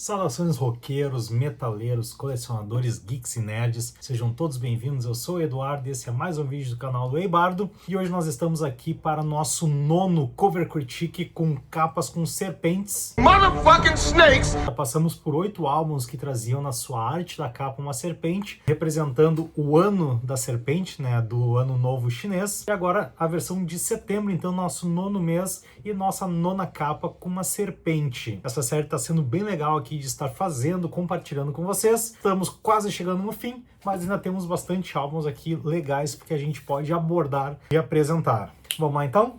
Saudações roqueiros, metaleiros, colecionadores, geeks e nerds, sejam todos bem-vindos, eu sou o Eduardo e esse é mais um vídeo do canal do Eibardo e hoje nós estamos aqui para nosso nono Cover Critique com capas com serpentes. Motherfucking snakes! Já passamos por 8 álbuns que traziam na sua arte da capa uma serpente, representando o ano da serpente, né, do ano novo chinês, e agora a versão de setembro, então nosso nono mês e nossa nona capa com uma serpente. Essa série está sendo bem legal aqui de estar fazendo, compartilhando com vocês. Estamos quase chegando no fim, mas ainda temos bastante álbuns aqui legais porque a gente pode abordar e apresentar. Vamos lá então?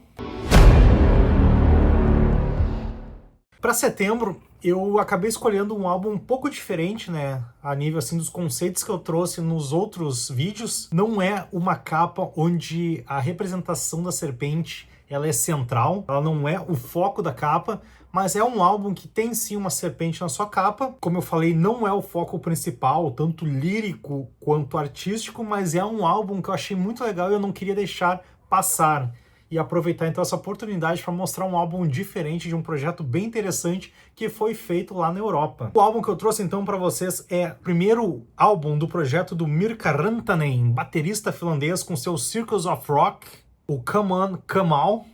Para setembro, eu acabei escolhendo um álbum um pouco diferente, né, a nível assim dos conceitos que eu trouxe nos outros vídeos. Não é uma capa onde a representação da serpente ela é central, ela não é o foco da capa, mas é um álbum que tem sim uma serpente na sua capa. Como eu falei, não é o foco principal, tanto lírico quanto artístico, mas é um álbum que eu achei muito legal e eu não queria deixar passar. E aproveitar então essa oportunidade para mostrar um álbum diferente de um projeto bem interessante que foi feito lá na Europa. O álbum que eu trouxe então para vocês é o primeiro álbum do projeto do Mirka Rantanen, baterista finlandês com seu Circles of Rock, o Come On, Come All.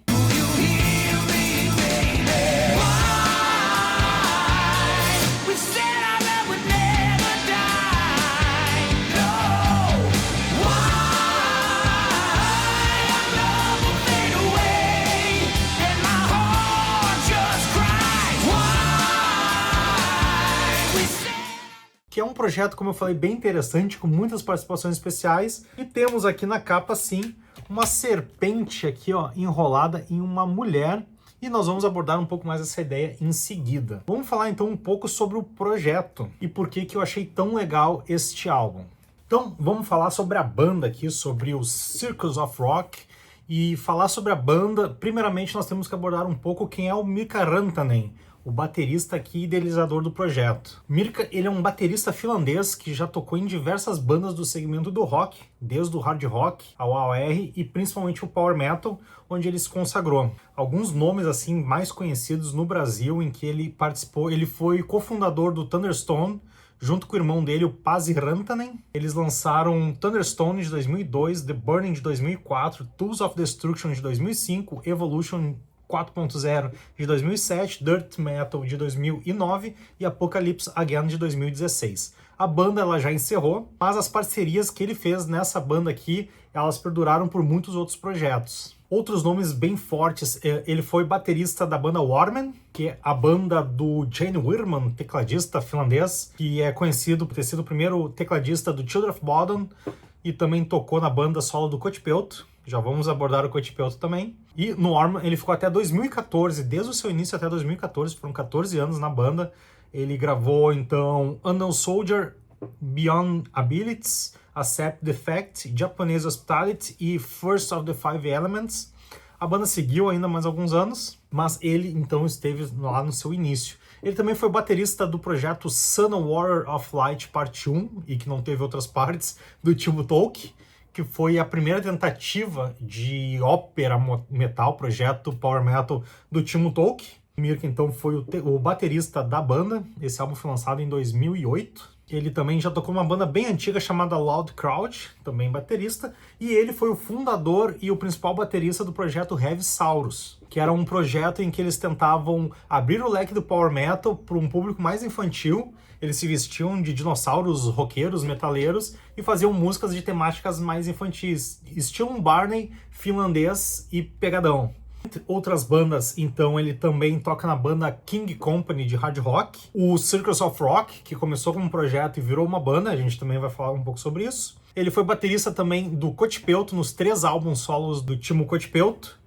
Que é um projeto, como eu falei, bem interessante, com muitas participações especiais. E temos aqui na capa, sim, uma serpente aqui, ó, enrolada em uma mulher. E nós vamos abordar um pouco mais essa ideia em seguida. Vamos falar então um pouco sobre o projeto e por que eu achei tão legal este álbum. Então, vamos falar sobre a banda aqui, sobre os Circles of Rock. E falar sobre a banda, primeiramente nós temos que abordar um pouco quem é o Mirka Rantanen, o baterista aqui idealizador do projeto. Mirka, ele é um baterista finlandês que já tocou em diversas bandas do segmento do rock, desde o hard rock ao AOR e principalmente o power metal, onde ele se consagrou. Alguns nomes assim mais conhecidos no Brasil em que ele participou, ele foi cofundador do Thunderstone, junto com o irmão dele, o Pasi Rantanen. Eles lançaram Thunderstone de 2002, The Burning de 2004, Tools of Destruction de 2005, Evolution 4.0 de 2007, Dirt Metal de 2009 e Apocalypse Again de 2016. A banda ela já encerrou, mas as parcerias que ele fez nessa banda aqui, elas perduraram por muitos outros projetos. Outros nomes bem fortes, ele foi baterista da banda Warman, que é a banda do Jane Wirman, tecladista finlandês, que é conhecido por ter sido o primeiro tecladista do Children of Bodom e também tocou na banda solo do Kotipeuto. Já vamos abordar o Kotipeuto também. E no Warman ele ficou até 2014, desde o seu início até 2014, foram 14 anos na banda. Ele gravou então Unknown Soldier, Beyond Abilities, Accept the Fact, Japanese Hospitality e First of the Five Elements. A banda seguiu ainda mais alguns anos, mas ele então esteve lá no seu início. Ele também foi baterista do projeto Sun Warrior of Light Parte 1, e que não teve outras partes, do Timo Tolkki, que foi a primeira tentativa de ópera metal, projeto power metal do Timo Tolkki. Mirka então foi o baterista da banda. Esse álbum foi lançado em 2008. Ele também já tocou uma banda bem antiga chamada Loud Crowd, também baterista, e ele foi o fundador e o principal baterista do projeto Heavy Saurus, que era um projeto em que eles tentavam abrir o leque do power metal para um público mais infantil. Eles se vestiam de dinossauros roqueiros, metaleiros, e faziam músicas de temáticas mais infantis, estilo Barney, finlandês e pegadão. Entre outras bandas, então, ele também toca na banda King Company de hard rock, o Circles of Rock, que começou como um projeto e virou uma banda, a gente também vai falar um pouco sobre isso. Ele foi baterista também do Kotipeuto nos 3 álbuns solos do Timo Kotipeuto,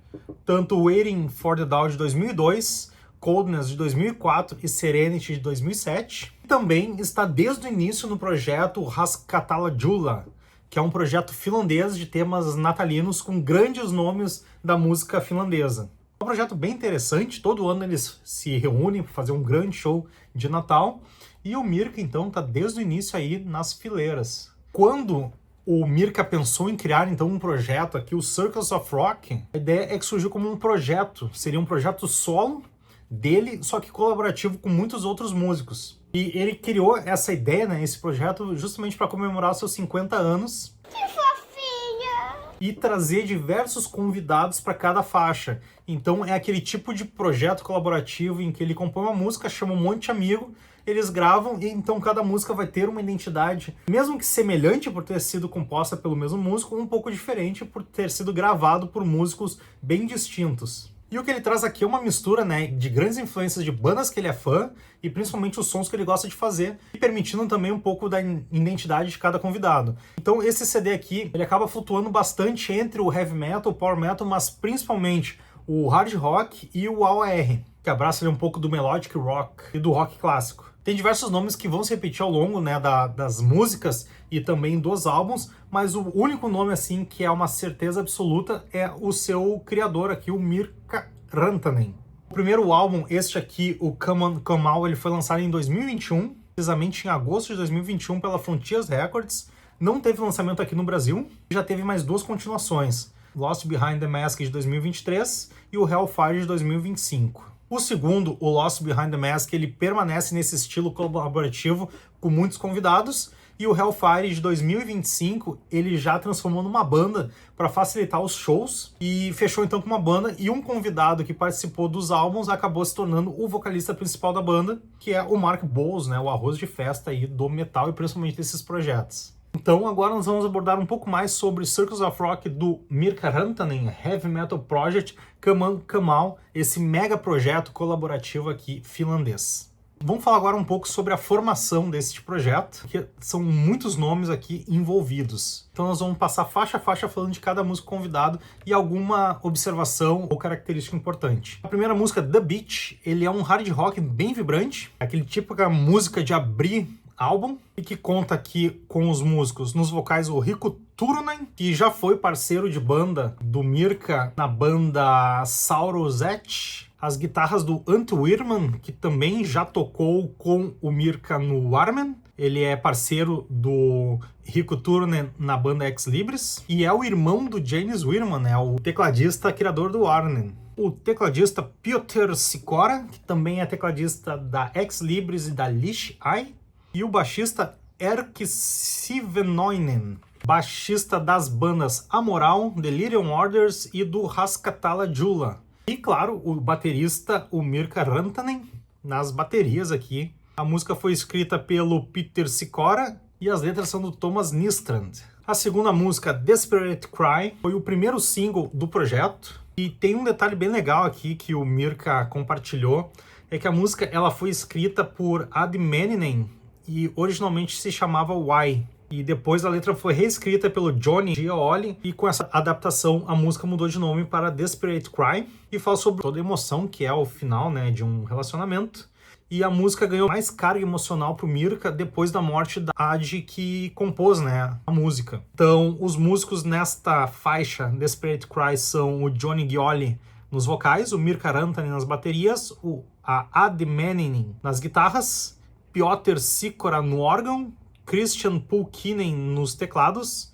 tanto Waiting for the Dawn de 2002, Coldness de 2004 e Serenity de 2007. Também está desde o início no projeto Raskatala Jula, que é um projeto finlandês de temas natalinos com grandes nomes da música finlandesa. É um projeto bem interessante, todo ano eles se reúnem para fazer um grande show de Natal, e o Mirka então está desde o início aí nas fileiras. Quando o Mirka pensou em criar então um projeto aqui, o Circles of Rock, a ideia é que surgiu como um projeto, seria um projeto solo, dele, só que colaborativo com muitos outros músicos. E ele criou essa ideia, né, esse projeto, justamente para comemorar seus 50 anos. Que fofinha! E trazer diversos convidados para cada faixa. Então é aquele tipo de projeto colaborativo em que ele compõe uma música, chama um monte de amigo, eles gravam e então cada música vai ter uma identidade, mesmo que semelhante por ter sido composta pelo mesmo músico, um pouco diferente por ter sido gravado por músicos bem distintos. E o que ele traz aqui é uma mistura, né, de grandes influências de bandas que ele é fã e principalmente os sons que ele gosta de fazer, e permitindo também um pouco da identidade de cada convidado. Então esse CD aqui, ele acaba flutuando bastante entre o heavy metal, o power metal, mas principalmente o hard rock e o AOR, que abraça ali um pouco do melodic rock e do rock clássico. Tem diversos nomes que vão se repetir ao longo, né, das músicas e também dos álbuns, mas o único nome assim que é uma certeza absoluta é o seu criador aqui, o Mirka Rantanen. O primeiro álbum, este aqui, o Come On Come Out, ele foi lançado em 2021, precisamente em agosto de 2021 pela Frontiers Records. Não teve lançamento aqui no Brasil, já teve mais duas continuações, Lost Behind the Mask de 2023 e o Hellfire de 2025. O segundo, o Lost Behind the Mask, ele permanece nesse estilo colaborativo com muitos convidados, e o Hellfire de 2025 ele já transformou numa banda para facilitar os shows e fechou então com uma banda, e um convidado que participou dos álbuns acabou se tornando o vocalista principal da banda, que é o Mark Bowles, né, o arroz de festa aí do metal e principalmente desses projetos. Então agora nós vamos abordar um pouco mais sobre Circles of Rock do Mirka Rantanen Heavy Metal Project Come On Come Out, esse mega projeto colaborativo aqui finlandês. Vamos falar agora um pouco sobre a formação deste projeto, que são muitos nomes aqui envolvidos. Então nós vamos passar faixa a faixa falando de cada músico convidado e alguma observação ou característica importante. A primeira música, The Beach, ele é um hard rock bem vibrante, aquele tipo de música de abrir álbum, e que conta aqui com os músicos nos vocais o Riku Turunen, que já foi parceiro de banda do Mirka na banda Saurozet, as guitarras do Ant Wirman, que também já tocou com o Mirka no Warmen, ele é parceiro do Riku Turunen na banda Ex Libris, e é o irmão do Janis Wirman, né, o tecladista criador do Warmen. O tecladista Piotr Sikora, que também é tecladista da Ex Libris e da Lish Eye, e o baixista Erkki Sivenoinen, baixista das bandas Amoral, Delirium Orders e do Raskatala Jula. E claro, o baterista, o Mirka Rantanen, nas baterias aqui. A música foi escrita pelo Peter Sikora e as letras são do Thomas Nistrand. A segunda música, Desperate Cry, foi o primeiro single do projeto. E tem um detalhe bem legal aqui que o Mirka compartilhou, é que a música ela foi escrita por Adi Manninen, e originalmente se chamava Why. E depois a letra foi reescrita pelo Johnny Gioli, e com essa adaptação a música mudou de nome para Desperate Cry, e fala sobre toda a emoção que é o final, né, de um relacionamento. E a música ganhou mais carga emocional pro Mirka depois da morte da Adi, que compôs, né, a música. Então os músicos nesta faixa Desperate Cry são o Johnny Gioli nos vocais, o Mirka Rantanen nas baterias, a Adi Manninen nas guitarras, Piotr Sikora no órgão, Christian Pulkkinen nos teclados,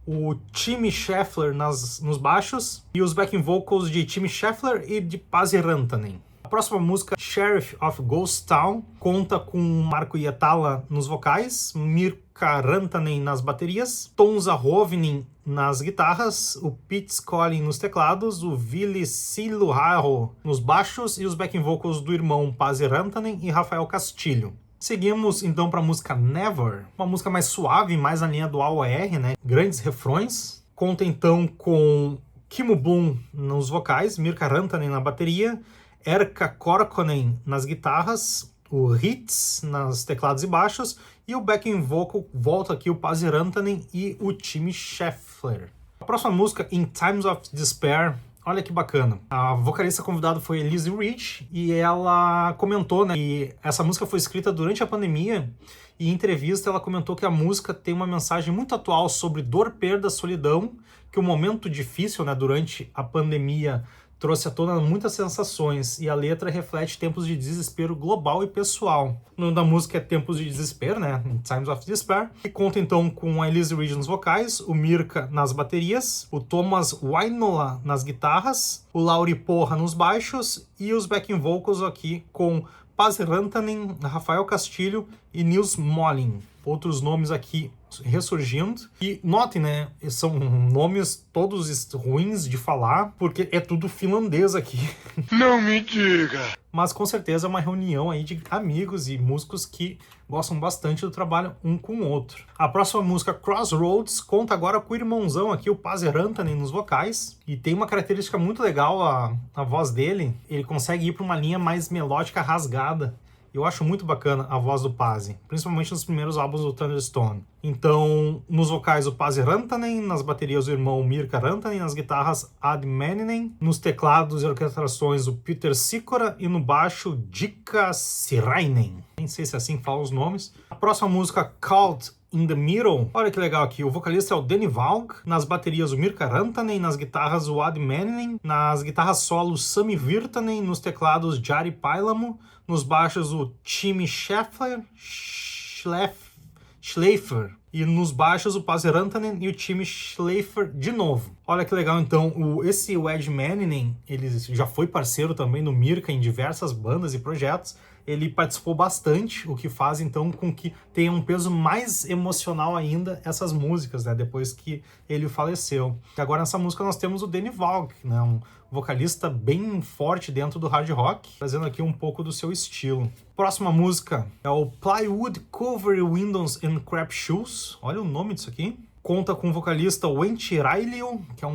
o Timmy Scheffler nos baixos e os backing vocals de Timmy Scheffler e de Pasi Rantanen. A próxima música, Sheriff of Ghost Town, conta com Marko Hietala nos vocais, Mirka Rantanen nas baterias, Tom Zahovnin nas guitarras, o Pete Scolling nos teclados, o Ville Siluharo nos baixos e os backing vocals do irmão Pasi Rantanen e Rafael Castilho. Seguimos então para a música Never, uma música mais suave, mais na linha do AOR, né? Grandes refrões. Conta então com Kimmo Bloom nos vocais, Mirka Rantanen na bateria, Erkka Korkonen nas guitarras, o Ritz nas teclados e baixos, e o backing vocal volta aqui o Pasi Rantanen e o Timmy Scheffler. A próxima música, In Times of Despair, olha que bacana. A vocalista convidada foi Elise Rich e ela comentou, né, que essa música foi escrita durante a pandemia, e em entrevista ela comentou que a música tem uma mensagem muito atual sobre dor, perda, solidão, que o momento difícil, né, durante a pandemia trouxe à tona muitas sensações e a letra reflete tempos de desespero global e pessoal. O nome da música é Tempos de Desespero, né? Times of Despair. E conta então com a Elise Reed nos vocais, o Mirka nas baterias, o Thomas Wainola nas guitarras, o Lauri Porra nos baixos e os backing vocals aqui com Pasi Rantanen, Rafael Castilho e Nils Molin. Outros nomes aqui ressurgindo. E notem, né? São nomes todos ruins de falar, porque é tudo finlandês aqui. Não me diga! Mas com certeza é uma reunião aí de amigos e músicos que gostam bastante do trabalho um com o outro. A próxima música, Crossroads, conta agora com o irmãozão aqui, o Pasi Rantanen, nos vocais. E tem uma característica muito legal, a voz dele. Ele consegue ir para uma linha mais melódica rasgada. Eu acho muito bacana a voz do Pasi, principalmente nos primeiros álbuns do Thunderstone. Então, nos vocais o Pasi Rantanen, nas baterias o irmão Mirka Rantanen, nas guitarras Ad Manninen, nos teclados e orquestrações o Peter Sikora e no baixo Jikka Sirainen. Nem sei se é assim que fala os nomes. A próxima música, Caught in the Middle. Olha que legal aqui, o vocalista é o Danny Valk, nas baterias o Mirka Rantanen, nas guitarras o Ad Manninen, nas guitarras solo Sami Virtanen, nos teclados Jari Pailamo, nos baixos o Timmy Schleifer e nos baixos o Pasi Rantanen e o Timmy Schleifer de novo. Olha que legal então, esse Ed Manninen, ele já foi parceiro também no Mirka em diversas bandas e projetos. Ele participou bastante, o que faz então com que tenha um peso mais emocional ainda essas músicas, né, depois que ele faleceu. E agora nessa música nós temos o Danny Valk, né, um vocalista bem forte dentro do hard rock, trazendo aqui um pouco do seu estilo. Próxima música é o Plywood Covered Windows and Crap Shoes. Olha o nome disso aqui. Conta com o vocalista Wenchi Railio, que é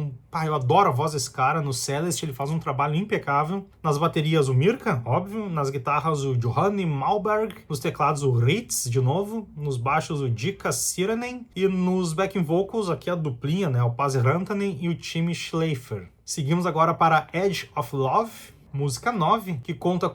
eu adoro a voz desse cara. No Celeste ele faz um trabalho impecável. Nas baterias o Mirka, óbvio. Nas guitarras o Johanni Malberg. Nos teclados o Ritz, de novo. Nos baixos o Jikka Siranen. E nos backing vocals aqui a duplinha, né? O Pasi Rantanen e o Timmy Schleifer. Seguimos agora para Edge of Love, música 9, que conta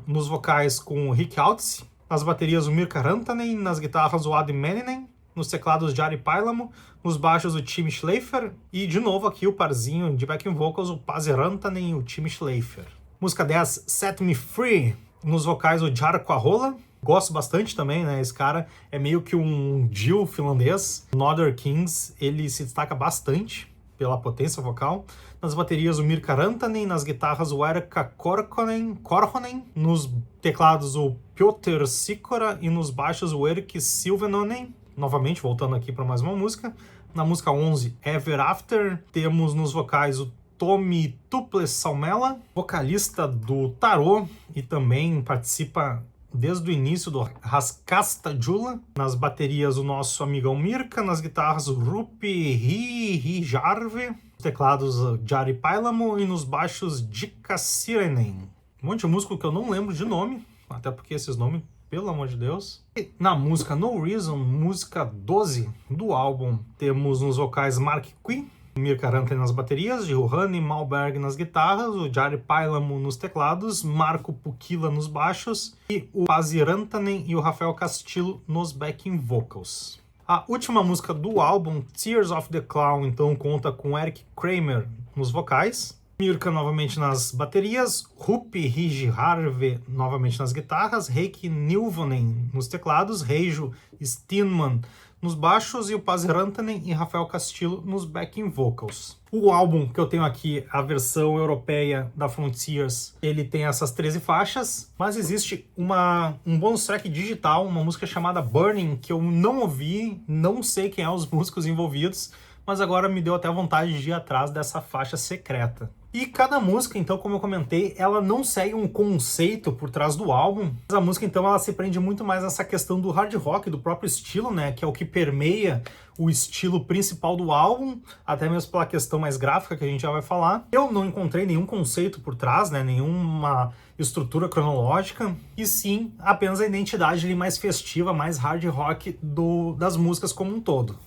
nos vocais com o Rick Altz. Nas baterias o Mirka Rantanen. Nas guitarras o Ad Manninen. Nos teclados Jari Pailamo, nos baixos o Timmy Schleifer e de novo aqui o parzinho de backing vocals, o Pasi Rantanen e o Timmy Schleifer. Música 10, Set Me Free, nos vocais o Jarkko Ahola. Gosto bastante também, né? Esse cara é meio que um Jill finlandês. No Other Kings ele se destaca bastante pela potência vocal. Nas baterias o Mirka Rantanen, nas guitarras o Erkka Korhonen, nos teclados o Peter Sikora e nos baixos o Erkki Silvenonen. Novamente, voltando aqui para mais uma música. Na música 11, Ever After, temos nos vocais o Tommy Tuples Salmela, vocalista do Tarot, e também participa desde o início do Raskasta Jula. Nas baterias, o nosso amigão Mirka, nas guitarras o Rupi Hijarve, nos teclados Jari Pailamo e nos baixos Jikka Siranen. Um monte de músico que eu não lembro de nome, até porque esses nomes, pelo amor de Deus. E na música No Reason, música 12 do álbum, temos nos vocais Mark Qui, Mirka Rantanen nas baterias, Johanni Malberg nas guitarras, o Jari Pailamo nos teclados, Marco Pukila nos baixos e o Pasi Rantanen e o Rafael Castillo nos backing vocals. A última música do álbum, Tears of the Clown, então conta com Eric Kramer nos vocais, Mirka novamente nas baterias, Rupi Hijarve novamente nas guitarras, Heikki Nilvonen nos teclados, Reijo Steenman nos baixos e o Pasi Rantanen e Rafael Castillo nos backing vocals. O álbum que eu tenho aqui, a versão europeia da Frontiers, ele tem essas 13 faixas, mas existe um bonus track digital, uma música chamada Burning, que eu não ouvi, não sei quem são os músicos envolvidos, mas agora me deu até vontade de ir atrás dessa faixa secreta. E cada música, então, como eu comentei, ela não segue um conceito por trás do álbum. Mas a música, então, ela se prende muito mais nessa questão do hard rock, do próprio estilo, né? Que é o que permeia o estilo principal do álbum, até mesmo pela questão mais gráfica que a gente já vai falar. Eu não encontrei nenhum conceito por trás, né? Nenhuma estrutura cronológica, e sim apenas a identidade ali mais festiva, mais hard rock das músicas como um todo.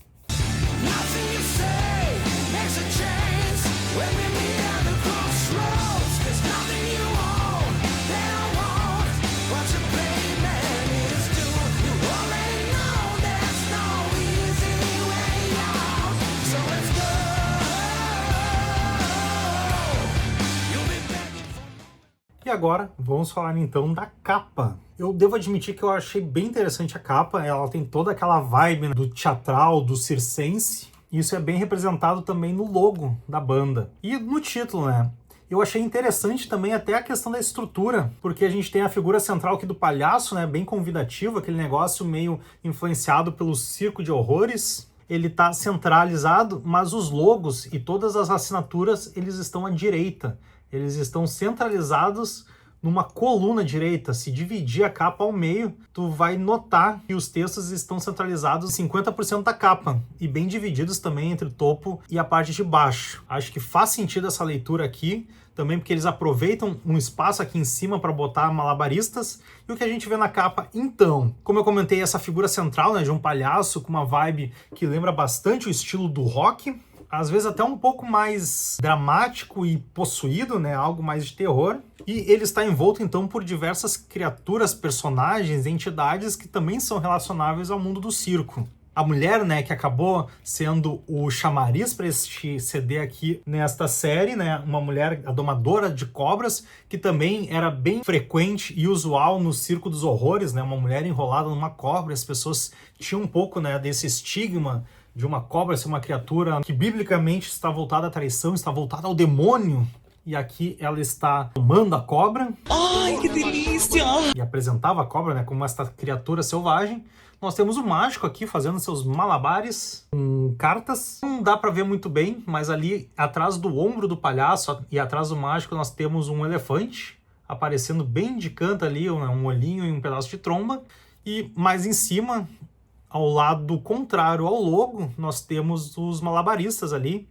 agora vamos falar então da capa. Eu devo admitir que eu achei bem interessante a capa, ela tem toda aquela vibe do teatral, do circense. Isso é bem representado também no logo da banda. E no título, né? Eu achei interessante também até a questão da estrutura, porque a gente tem a figura central aqui do palhaço, né? Bem convidativo, aquele negócio meio influenciado pelo circo de horrores. Ele está centralizado, mas os logos e todas as assinaturas, eles estão à direita. Eles estão centralizados numa coluna direita. Se dividir a capa ao meio, tu vai notar que os textos estão centralizados em 50% da capa e bem divididos também entre o topo e a parte de baixo. Acho que faz sentido essa leitura aqui, também porque eles aproveitam um espaço aqui em cima para botar malabaristas. E o que a gente vê na capa, então, como eu comentei, essa figura central, né, de um palhaço com uma vibe que lembra bastante o estilo do rock, às vezes até um pouco mais dramático e possuído, né? Algo mais de terror. E ele está envolto, então, por diversas criaturas, personagens, entidades que também são relacionáveis ao mundo do circo. A mulher, né, que acabou sendo o chamariz para este CD aqui nesta série, né, uma mulher a domadora de cobras, que também era bem frequente e usual no circo dos horrores, né, uma mulher enrolada numa cobra. As pessoas tinham um pouco, né, desse estigma de uma cobra ser uma criatura que biblicamente está voltada à traição, está voltada ao demônio. E aqui ela está tomando a cobra. Ai, que delícia! E apresentava a cobra, né, como esta criatura selvagem. Nós temos o mágico aqui fazendo seus malabares com cartas. Não dá para ver muito bem, mas ali atrás do ombro do palhaço e atrás do mágico nós temos um elefante aparecendo bem de canto ali, um olhinho e um pedaço de tromba. E mais em cima, ao lado contrário ao logo, nós temos os malabaristas ali,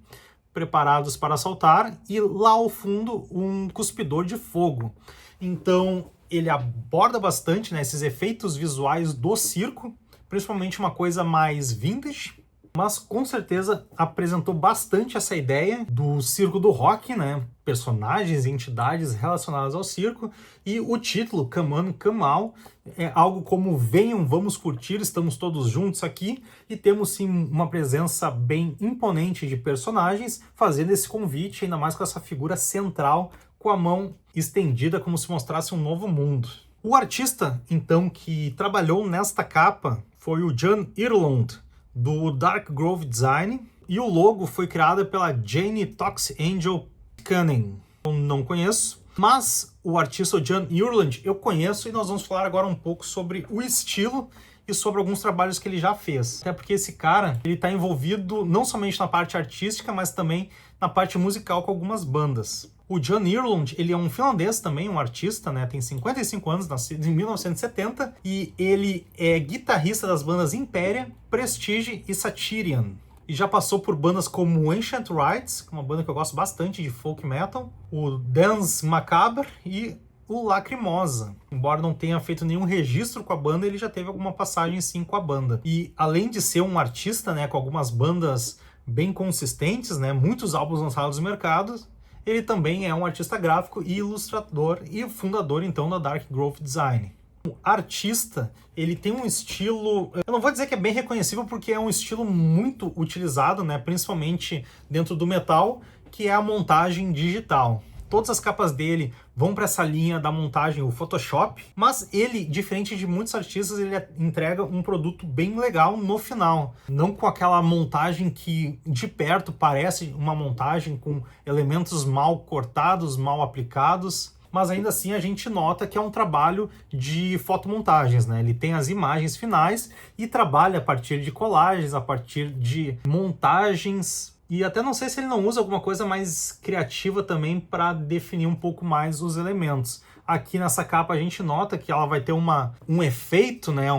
preparados para saltar, e lá ao fundo um cuspidor de fogo. Então ele aborda bastante, né, esses efeitos visuais do circo, principalmente uma coisa mais vintage, mas com certeza apresentou bastante essa ideia do circo do rock, né? Personagens e entidades relacionadas ao circo, e o título, Come On, Come Out, é algo como venham, vamos curtir, estamos todos juntos aqui, e temos sim uma presença bem imponente de personagens fazendo esse convite, ainda mais com essa figura central com a mão estendida como se mostrasse um novo mundo. O artista, então, que trabalhou nesta capa foi o John Ireland, do Dark Grove Design, e o logo foi criado pela Jane Tox Angel Cunning. Eu não conheço, mas o artista John Ireland eu conheço, e nós vamos falar agora um pouco sobre o estilo e sobre alguns trabalhos que ele já fez. Até porque esse cara, ele está envolvido não somente na parte artística, mas também na parte musical com algumas bandas. O John Ireland, ele é um finlandês também, um artista, né? Tem 55 anos, nascido em 1970, e ele é guitarrista das bandas Impéria, Prestige e Satyrian. E já passou por bandas como Ancient Rites, uma banda que eu gosto bastante de folk metal, o Dance Macabre e o Lacrimosa. Embora não tenha feito nenhum registro com a banda, ele já teve alguma passagem sim com a banda. E além de ser um artista, né, com algumas bandas bem consistentes, né, muitos álbuns lançados no mercado, ele também é um artista gráfico e ilustrador e fundador então da Dark Grove Design. O artista, ele tem um estilo, eu não vou dizer que é bem reconhecível porque é um estilo muito utilizado, né, principalmente dentro do metal, que é a montagem digital. Todas as capas dele vão para essa linha da montagem, o Photoshop, mas ele, diferente de muitos artistas, ele entrega um produto bem legal no final. Não com aquela montagem que de perto parece uma montagem com elementos mal cortados, mal aplicados, mas ainda assim a gente nota que é um trabalho de fotomontagens, né? Ele tem as imagens finais e trabalha a partir de colagens, a partir de montagens. E até não sei se ele não usa alguma coisa mais criativa também para definir um pouco mais os elementos. Aqui nessa capa a gente nota que ela vai ter um efeito, né,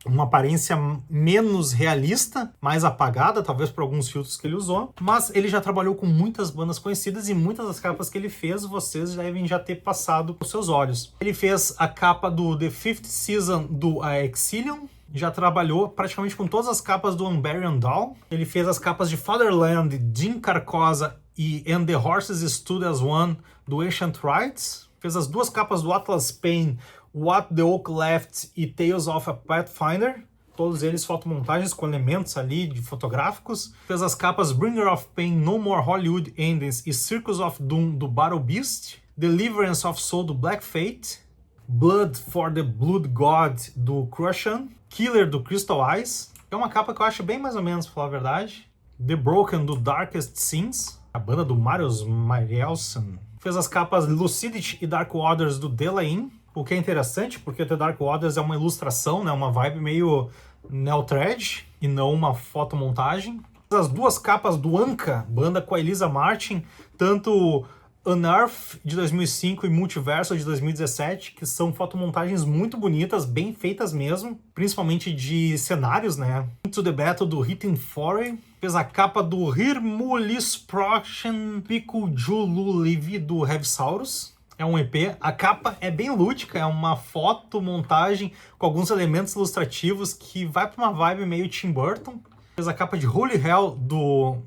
uma aparência menos realista, mais apagada, talvez por alguns filtros que ele usou. Mas ele já trabalhou com muitas bandas conhecidas e muitas das capas que ele fez vocês devem já ter passado por seus olhos. Ele fez a capa do The Fifth Season do Exilium, já trabalhou praticamente com todas as capas do Unburial Doll. Ele fez as capas de Fatherland, Jim Carcosa e And the Horses Stood as One do Ancient Rites. Fez as duas capas do Atlas Pain, What the Oak Left e Tales of a Pathfinder. Todos eles fotomontagens com elementos ali de fotográficos. Fez as capas Bringer of Pain, No More Hollywood Endings e Circus of Doom do Battle Beast. Deliverance of Soul, do Black Fate. Blood for the Blood God, do Crushan. Killer, do Crystal Eyes. É uma capa que eu acho bem mais ou menos, pra falar a verdade. The Broken, do Darkest Sins. A banda do Marius Marielson. Fez as capas Lucidity e Dark Waters, do Delain. O que é interessante, porque o The Dark Waters é uma ilustração, né? Uma vibe meio neo-thread e não uma fotomontagem. As duas capas do Anka, banda com a Elisa Martin, tanto Unearth de 2005 e Multiverso de 2017, que são fotomontagens muito bonitas, bem feitas mesmo, principalmente de cenários, né? Into the Battle, do Hidden Foray. Fez a capa do Hirmulisprochen Picujululivi, do Heavisaurus. É um EP. A capa é bem lúdica, é uma fotomontagem com alguns elementos ilustrativos que vai para uma vibe meio Tim Burton. Fez a capa de Holy Hell,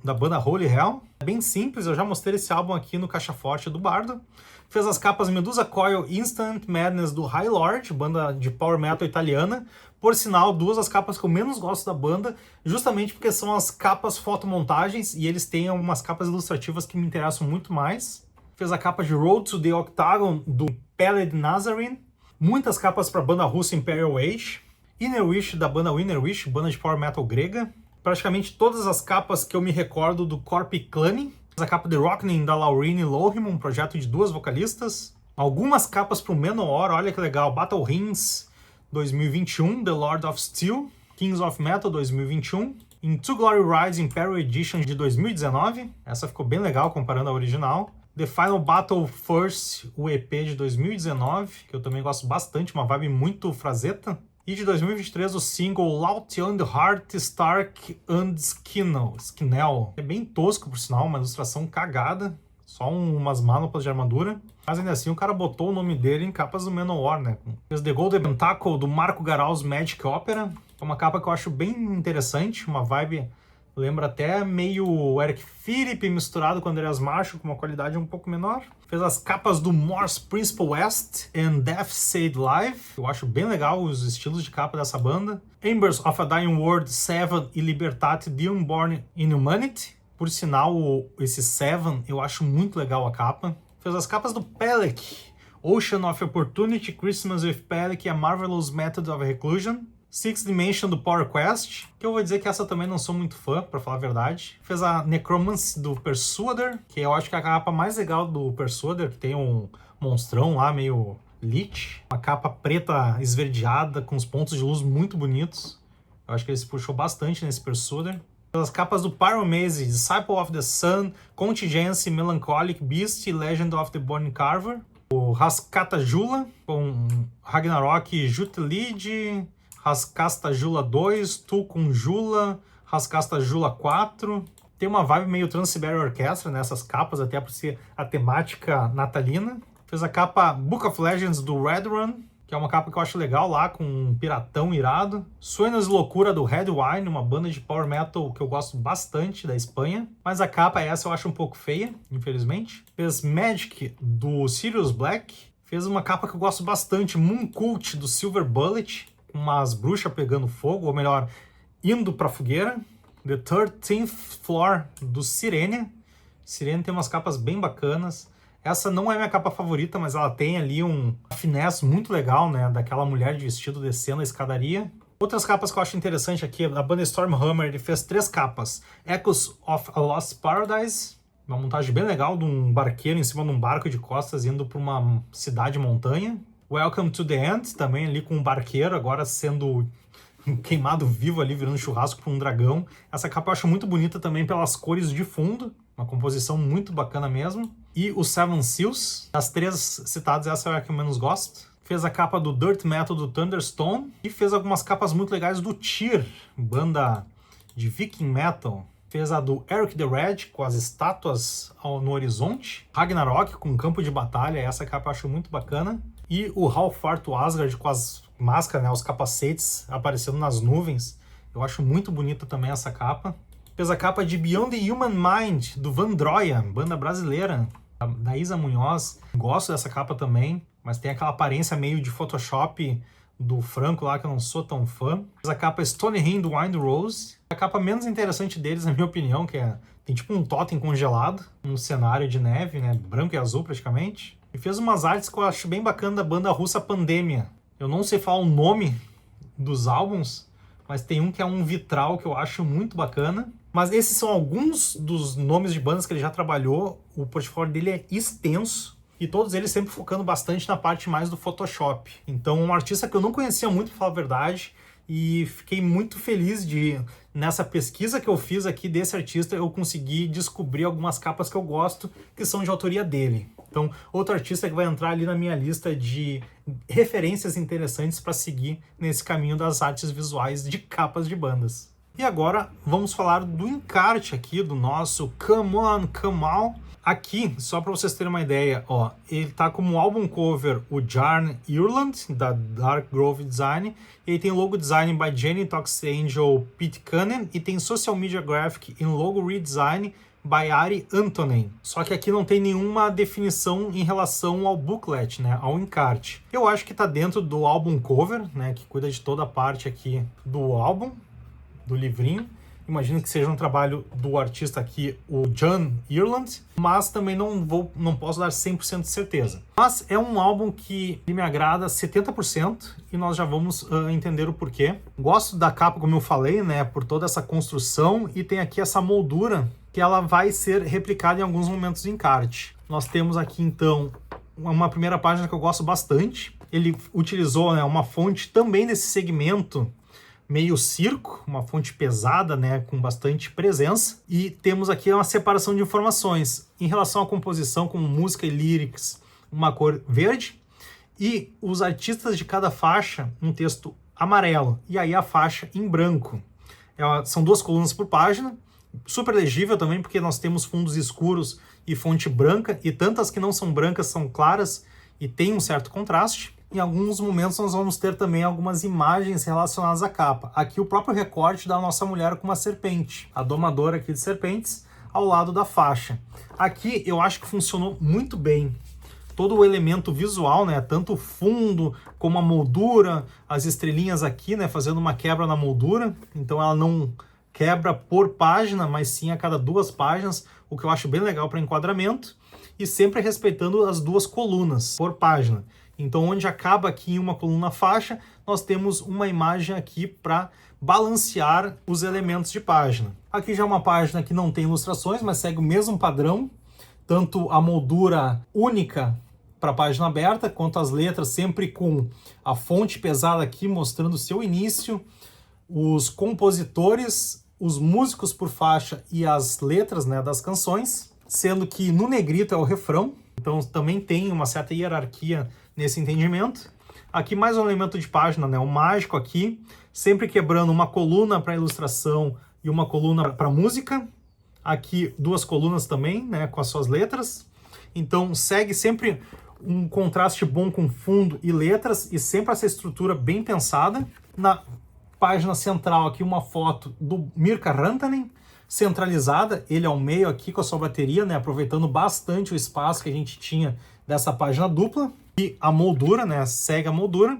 da banda Holy Hell. É bem simples, eu já mostrei esse álbum aqui no Caixa Forte do Bardo. Fez as capas Medusa Coil, Instant Madness, do High Lord, banda de power metal italiana. Por sinal, duas das capas que eu menos gosto da banda, justamente porque são as capas fotomontagens e eles têm algumas capas ilustrativas que me interessam muito mais. Fez a capa de Road to the Octagon, do Peled Nazarene. Muitas capas para a banda russa Imperial Age. Inner Wish, da banda Inner Wish, banda de power metal grega. Praticamente todas as capas que eu me recordo do Corp Clan. Fez a capa de Rockning, da Laurine Lohim, um projeto de duas vocalistas. Algumas capas para o Manowar, olha que legal. Battle Hymns 2021, The Lord of Steel. Kings of Metal 2021. In Two Glory Rides Imperial Edition de 2019. Essa ficou bem legal comparando a original. The Final Battle First, o EP de 2019, que eu também gosto bastante, uma vibe muito frazeta. E de 2023, o single Loud and Heart Stark and Skinnell. É bem tosco, por sinal, uma ilustração cagada. Só umas manoplas de armadura. Mas ainda assim, o cara botou o nome dele em capas do Manowar, né? Fez The Golden Pentacle, do Marco Garaus Magic Opera. É uma capa que eu acho bem interessante, uma vibe... Lembra até meio o Eric Philippe misturado com o Andreas Marshall, com uma qualidade um pouco menor. Fez as capas do Morse Principal West and Death Said Live. Eu acho bem legal os estilos de capa dessa banda. Embers of a Dying World, Seven e Libertate the Unborn Inhumanity. Por sinal, esse Seven, eu acho muito legal a capa. Fez as capas do Pelec, Ocean of Opportunity, Christmas with Pelec e A Marvelous Method of Reclusion. Sixth Dimension, do Power Quest, que eu vou dizer que essa também não sou muito fã, pra falar a verdade. Fez a Necromancy, do Persuader, que eu acho que é a capa mais legal do Persuader, que tem um monstrão lá, meio lich. Uma capa preta esverdeada, com os pontos de luz muito bonitos. Eu acho que ele se puxou bastante nesse Persuader. Fez as capas do Pyromaze, Disciple of the Sun, Contingency, Melancholic Beast e Legend of the Born Carver. O Rascata Jula, com Ragnarok Jutlid... Rascasta Jula 2, Tulkun Jula, Rascasta Jula 4. Tem uma vibe meio Trans-Siberian Orchestra nessas capas, até por ser a temática natalina. Fez a capa Book of Legends, do Red Run, que é uma capa que eu acho legal lá, com um piratão irado. Suenas Loucura, do Red Wine, uma banda de power metal que eu gosto bastante, da Espanha. Mas a capa essa eu acho um pouco feia, infelizmente. Fez Magic, do Sirius Black. Fez uma capa que eu gosto bastante, Moon Cult, do Silver Bullet, umas bruxas pegando fogo, ou melhor, indo pra fogueira. The 13th Floor, do Sirene. Sirene tem umas capas bem bacanas. Essa não é minha capa favorita, mas ela tem ali uma finesse muito legal, né? Daquela mulher de vestido descendo a escadaria. Outras capas que eu acho interessante aqui, da banda Stormhammer, ele fez 3 capas. Echoes of a Lost Paradise, uma montagem bem legal de um barqueiro em cima de um barco de costas indo para uma cidade montanha. Welcome to the End, também ali com um barqueiro, agora sendo queimado vivo ali, virando churrasco para um dragão. Essa capa eu acho muito bonita também pelas cores de fundo, uma composição muito bacana mesmo. E o Seven Seals, das 3 citadas, essa é a que eu menos gosto. Fez a capa do Dirt Metal, do Thunderstone, e fez algumas capas muito legais do Tyr, banda de Viking Metal. Fez a do Eric the Red, com as estátuas no horizonte. Ragnarok, com campo de batalha, essa capa eu acho muito bacana. E o How Far to Asgard, com as máscaras, né, os capacetes aparecendo nas nuvens. Eu acho muito bonita também essa capa. Fez a capa de Beyond the Human Mind, do Vandroia, banda brasileira, da Isa Munhoz. Gosto dessa capa também, mas tem aquela aparência meio de Photoshop do Franco lá, que eu não sou tão fã. Fez a capa Stonehenge, do Wind Rose. A capa menos interessante deles, na minha opinião, que tem tipo um totem congelado, um cenário de neve, né, branco e azul praticamente. E fez umas artes que eu acho bem bacana da banda russa Pandemia. Eu não sei falar o nome dos álbuns, mas tem um que é um vitral que eu acho muito bacana. Mas esses são alguns dos nomes de bandas que ele já trabalhou. O portfólio dele é extenso e todos eles sempre focando bastante na parte mais do Photoshop. Então, um artista que eu não conhecia muito, pra falar a verdade, e fiquei muito feliz de, nessa pesquisa que eu fiz aqui desse artista, eu consegui descobrir algumas capas que eu gosto, que são de autoria dele. Então, outro artista que vai entrar ali na minha lista de referências interessantes para seguir nesse caminho das artes visuais de capas de bandas. E agora vamos falar do encarte aqui do nosso Come On, Come On. Aqui, só para vocês terem uma ideia, ó, ele tá como álbum cover o Jarn Ireland, da Dark Grove Design. Ele tem logo design by Jenny Tox Angel Pete Cunningham e tem social media graphic em logo redesign by Ari Antonen. Só que aqui não tem nenhuma definição em relação ao booklet, né, ao encarte. Eu acho que tá dentro do álbum cover, né, que cuida de toda a parte aqui do álbum, do livrinho. Imagino que seja um trabalho do artista aqui, o John Ireland, mas também não posso dar 100% de certeza. Mas é um álbum que me agrada 70% e nós já vamos entender o porquê. Gosto da capa, como eu falei, né, por toda essa construção, e tem aqui essa moldura que ela vai ser replicada em alguns momentos do encarte. Nós temos aqui, então, uma primeira página que eu gosto bastante. Ele utilizou, né, uma fonte também desse segmento meio circo, uma fonte pesada, né, com bastante presença. E temos aqui uma separação de informações em relação à composição, como música e lyrics, uma cor verde, e os artistas de cada faixa, um texto amarelo, e aí a faixa em branco. São 2 colunas por página, super legível também, porque nós temos fundos escuros e fonte branca, e tantas que não são brancas são claras e tem um certo contraste. Em alguns momentos nós vamos ter também algumas imagens relacionadas à capa. Aqui o próprio recorte da nossa mulher com uma serpente, a domadora aqui de serpentes, ao lado da faixa. Aqui eu acho que funcionou muito bem. Todo o elemento visual, né, tanto o fundo como a moldura, as estrelinhas aqui, né, fazendo uma quebra na moldura. Então ela não quebra por página, mas sim a cada 2 páginas, o que eu acho bem legal para enquadramento. E sempre respeitando as 2 colunas por página. Então, onde acaba aqui uma coluna faixa, nós temos uma imagem aqui para balancear os elementos de página. Aqui já é uma página que não tem ilustrações, mas segue o mesmo padrão, tanto a moldura única para a página aberta, quanto as letras sempre com a fonte pesada aqui mostrando o seu início, os compositores, os músicos por faixa e as letras, né, das canções, sendo que no negrito é o refrão, então também tem uma certa hierarquia nesse entendimento. Aqui mais um elemento de página, né, o mágico aqui, sempre quebrando uma coluna para ilustração e uma coluna para música. Aqui 2 colunas também, né, com as suas letras. Então segue sempre um contraste bom com fundo e letras e sempre essa estrutura bem pensada. Na página central aqui uma foto do Mirka Rantanen, centralizada, ele ao meio aqui com a sua bateria, né, aproveitando bastante o espaço que a gente tinha dessa página dupla. E a moldura, né, segue a moldura.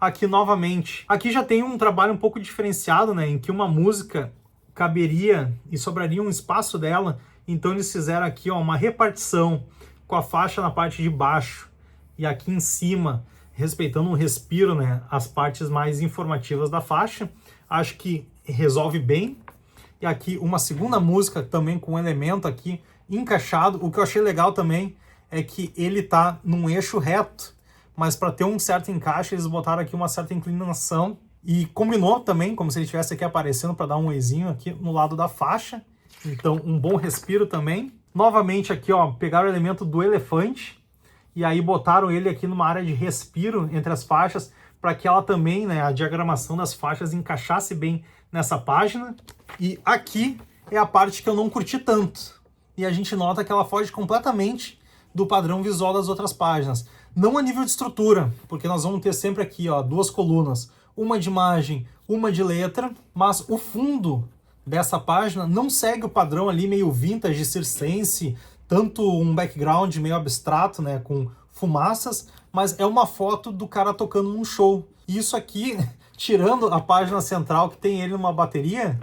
Aqui novamente, aqui já tem um trabalho um pouco diferenciado, né, em que uma música caberia e sobraria um espaço dela. Então eles fizeram aqui, ó, uma repartição com a faixa na parte de baixo e aqui em cima, respeitando um respiro, né, as partes mais informativas da faixa. Acho que resolve bem. E aqui uma segunda música também com um elemento aqui encaixado. O que eu achei legal também é que ele tá num eixo reto, mas para ter um certo encaixe eles botaram aqui uma certa inclinação e combinou também, como se ele estivesse aqui aparecendo para dar um ezinho aqui no lado da faixa. Então um bom respiro também. Novamente aqui, ó, pegaram o elemento do elefante e aí botaram ele aqui numa área de respiro entre as faixas para que ela também, né, a diagramação das faixas encaixasse bem nessa página. E aqui é a parte que eu não curti tanto. E a gente nota que ela foge completamente do padrão visual das outras páginas. Não a nível de estrutura, porque nós vamos ter sempre aqui, ó, 2 colunas, uma de imagem, uma de letra, mas o fundo dessa página não segue o padrão ali meio vintage, circense, tanto um background meio abstrato, né, com fumaças, mas é uma foto do cara tocando num show. E isso aqui, tirando a página central que tem ele numa bateria,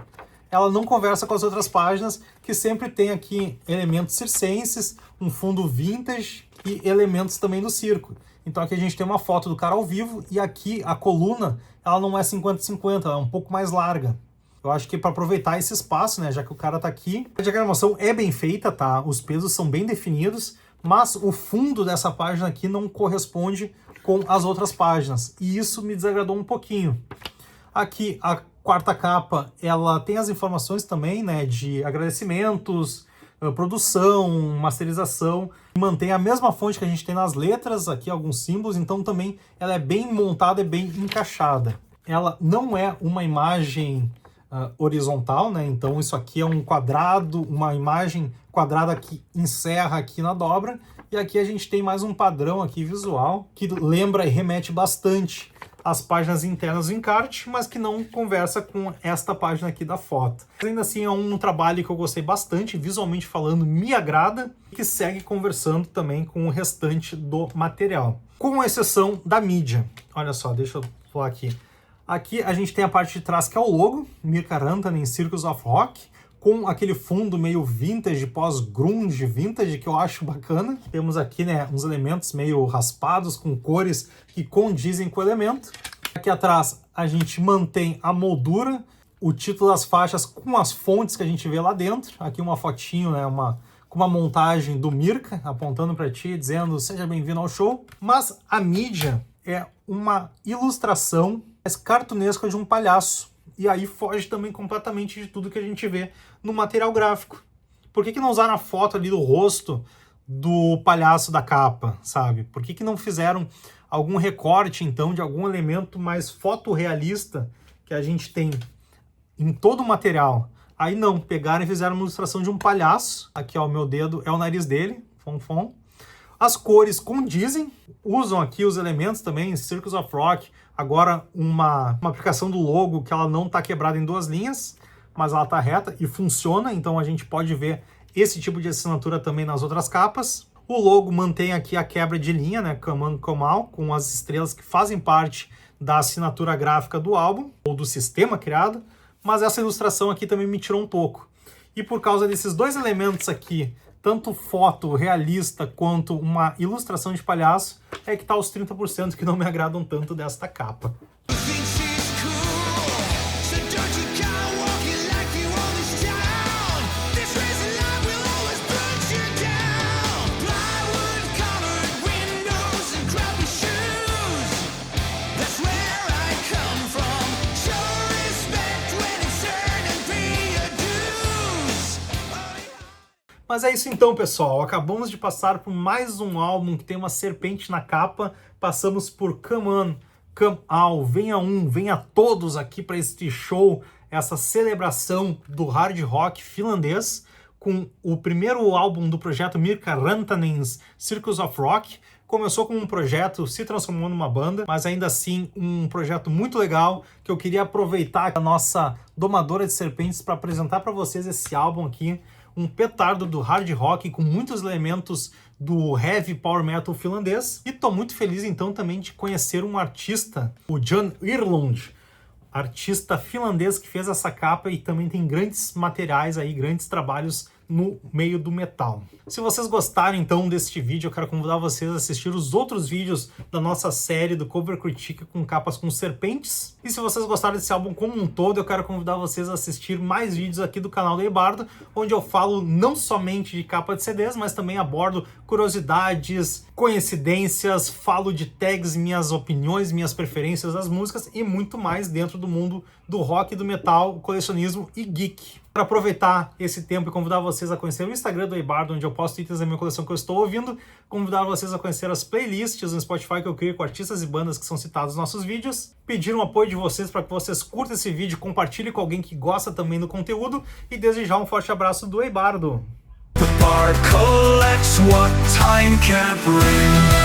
ela não conversa com as outras páginas, que sempre tem aqui elementos circenses, um fundo vintage e elementos também do circo. Então aqui a gente tem uma foto do cara ao vivo e aqui a coluna, ela não é 50-50, ela é um pouco mais larga. Eu acho que para aproveitar esse espaço, né, já que o cara tá aqui, a diagramação é bem feita, tá? Os pesos são bem definidos, mas o fundo dessa página aqui não corresponde com as outras páginas, e isso me desagradou um pouquinho. Aqui a quarta capa, ela tem as informações também, né, de agradecimentos, produção, masterização, mantém a mesma fonte que a gente tem nas letras, aqui alguns símbolos, então também ela é bem montada e bem encaixada. Ela não é uma imagem horizontal, né? Então isso aqui é um quadrado, uma imagem quadrada que encerra aqui na dobra, e aqui a gente tem mais um padrão aqui visual que lembra e remete bastante às páginas internas do encarte, mas que não conversa com esta página aqui da foto. Mas ainda assim é um trabalho que eu gostei bastante, visualmente falando, me agrada, e que segue conversando também com o restante do material. Com exceção da mídia. Olha só, deixa eu falar aqui. Aqui a gente tem a parte de trás que é o logo, Mirka Rantanen Circus of Rock, com aquele fundo meio vintage, pós-grunge vintage, que eu acho bacana. Temos aqui, né, uns elementos meio raspados, com cores que condizem com o elemento. Aqui atrás a gente mantém a moldura, o título das faixas com as fontes que a gente vê lá dentro. Aqui uma fotinho, né, com uma montagem do Mirka, apontando para ti, dizendo seja bem-vindo ao show. Mas a mídia é uma ilustração cartunesca de um palhaço. E aí foge também completamente de tudo que a gente vê no material gráfico. Por que não usaram a foto ali do rosto do palhaço da capa, sabe? Por que não fizeram algum recorte, então, de algum elemento mais fotorrealista que a gente tem em todo o material? Aí não, pegaram e fizeram uma ilustração de um palhaço. Aqui, ó, o meu dedo é o nariz dele, fonfon. As cores condizem, usam aqui os elementos também, Circus of Rock, agora uma aplicação do logo que ela não está quebrada em duas linhas, mas ela está reta e funciona, então a gente pode ver esse tipo de assinatura também nas outras capas. O logo mantém aqui a quebra de linha, né, come in, come out, com as estrelas que fazem parte da assinatura gráfica do álbum, ou do sistema criado, mas essa ilustração aqui também me tirou um pouco. E por causa desses dois elementos aqui, tanto foto realista quanto uma ilustração de palhaço, é que tá os 30% que não me agradam tanto desta capa. Mas é isso então, pessoal. Acabamos de passar por mais um álbum que tem uma serpente na capa. Passamos por Come On, Come Out, venha todos aqui para este show, essa celebração do hard rock finlandês, com o primeiro álbum do projeto Mirka Rantanen's Circus of Rock. Começou como um projeto, se transformou numa banda, mas ainda assim um projeto muito legal, que eu queria aproveitar a nossa domadora de serpentes para apresentar para vocês esse álbum aqui, um petardo do hard rock com muitos elementos do heavy power metal finlandês. E tô muito feliz então também de conhecer um artista, o Jon Irlund, artista finlandês que fez essa capa e também tem grandes materiais aí, grandes trabalhos no meio do metal. Se vocês gostaram então deste vídeo, eu quero convidar vocês a assistir os outros vídeos da nossa série do Cover Critique com capas com serpentes. E se vocês gostaram desse álbum como um todo, eu quero convidar vocês a assistir mais vídeos aqui do canal do Eibardo, onde eu falo não somente de capa de CDs, mas também abordo curiosidades, coincidências, falo de tags, minhas opiniões, minhas preferências das músicas e muito mais dentro do mundo do rock, do metal, colecionismo e geek. Para aproveitar esse tempo e convidar vocês a conhecer o Instagram do Eibardo, onde eu posto itens da minha coleção que eu estou ouvindo, convidar vocês a conhecer as playlists no Spotify que eu crio com artistas e bandas que são citados nos nossos vídeos, pedir um apoio de vocês para que vocês curtam esse vídeo, compartilhem com alguém que gosta também do conteúdo e desejar um forte abraço do Eibardo. The bar collects what time can't bring.